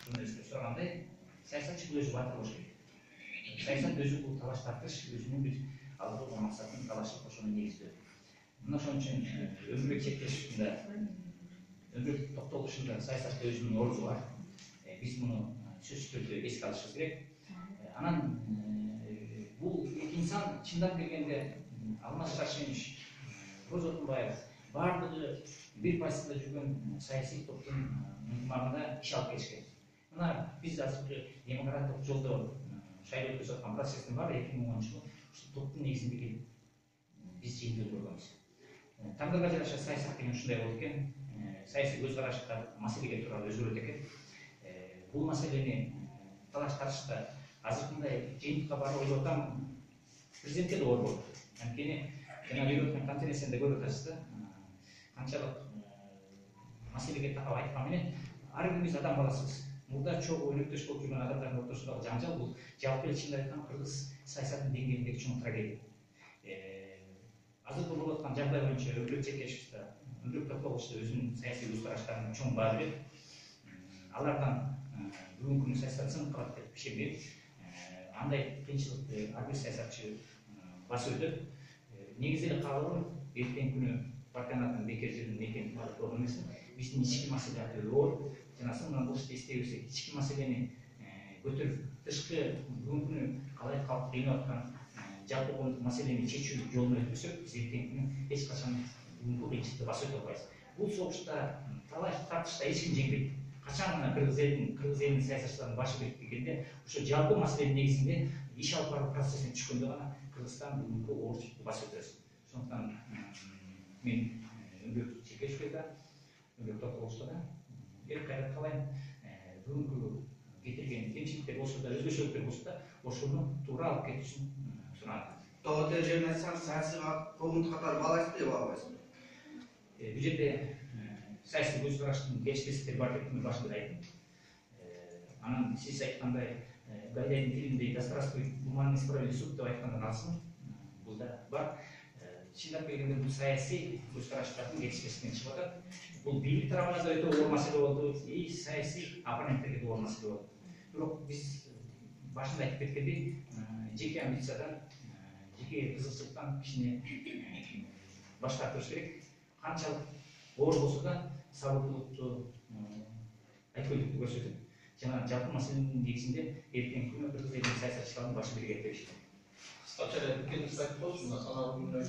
журналистер сұрағандай, саясатшы бұл өзі батыр болуш керек. Саясат өзі бұл талаш тартыш, өзінің бір алдыға қойған мақсатын талашып қошуына негізді. Мына ошон үчүн Өмүрбек Чекешевдин Өмүрбек Токтогуловдун саясатта өзүнүн орду бар. Биз муну сөзсүз түрдө эске алышыбыз керек. Анан бул эки инсан чындап келгенде Алмаз Шаршенович, Роза Отунбаев бардыгы бир пайсында жүргөн саясий топтун ынтымагында иш алып келишкен. Мына биз азыркы демократтык жолдо шайлоо өткөзүп аткан процесстин баары 2010 жылы ушул топтун негизинде биз жеңилип көргөнбүз. Тагдырга жараша саясат деген ушундай болот экен. Саясий көз караштар маселеге туура өзгөрөт экен. Бул маселени талаш тартышта азыркындай жыйынтыкка барып ойлоп атам, президентке да оор болот. Анткени жана өткөн конференцияда көрүп атасыз да, канчалык маселеге такап айткан менен ар бирибиз адам баласыбыз. Мурда чогуу өнөктөш болуп жүргөн адамдардын ортосундагы жанжал бул жалпы эле чындап айтканда кыргыз саясатынын деңгээлиндеги чоң трагедия. Азыркы болуп аткан жагдай боюнча Өмүрбек Чекешев да, Өмүрбек Токтогулович да өзүнүн саясий көз караштарына чоң баа берет. Алардан бүгүнкү күндүн саясатын калат деп ишенбейм. Андай кыйынчылыкты ар бир саясатчы басып өтөт. Негизи эле каалоом эртеңки күнү партиянын атын бекер жерден экенин барып болгон эмесмин. Биздин ички маселе оор. Жанагы мына бул ишти эстей берсек, ички маселени көтөрүп, тышкы бүгүнкү күнү калай калкты кыйнап аткан жалпы коомдук маселени чечүү жолун өтпөсөк, биз эртеңки күнү эч качан бүгүнкү кыйынчылыкты басып өтө албайбыз. Бул согушта, талаш тартышта эч ким жеңбейт. Качан гана кыргыз элинин саясатчыларынын башы берип келгенде, ошо жалпы маселенин негизинде иш алып баруу процессине түшкөндө гана Кыргызстан бүгүнкү оорчулукту басып өтөбүз. Ошондуктан мен Өмүрбек Чекешевге да, Өмүрбек Токтогуловчуга да кайрат каалайм. Бүгүнкү кетирген кемчиликтер болсо да, өзгөчөлүктөр болсо да, ошону туура алып кетүүсүн суранат. Тоғытер жермен саясий коомдук катары баалайсызбы же баалабайсызбы? Бул жерде саясий көз караштын келишпестиктери бар деп мен башында айттым. Анан сиз айткандай Гайдайдын тилинде «Государственный гуманный справедливый суд» деп айткандан алсын, бул да бар. Чындап келгенде бул саясий көз караштардын келишпестигинен чыгып атат. Бул бийлик тарабына да өтө оор маселе болду, и саясий оппоненттерге да оор маселе болду. Бирок биз башында айтып кеткендей, жеке амбициядан, жеке кызыкчылыктан кичине баш тартыш керек. Канчалык оор болсо да сабырдуулукту, айткөйлүктү көрсөтүп, жана жалпы маселенин негизинде эртеңки күнү кыргыз элинин саясатчыларынын башы бирге деп ишенем. Кыскача эле пикириңизди айтып коесуз, мына санаалуу күндөр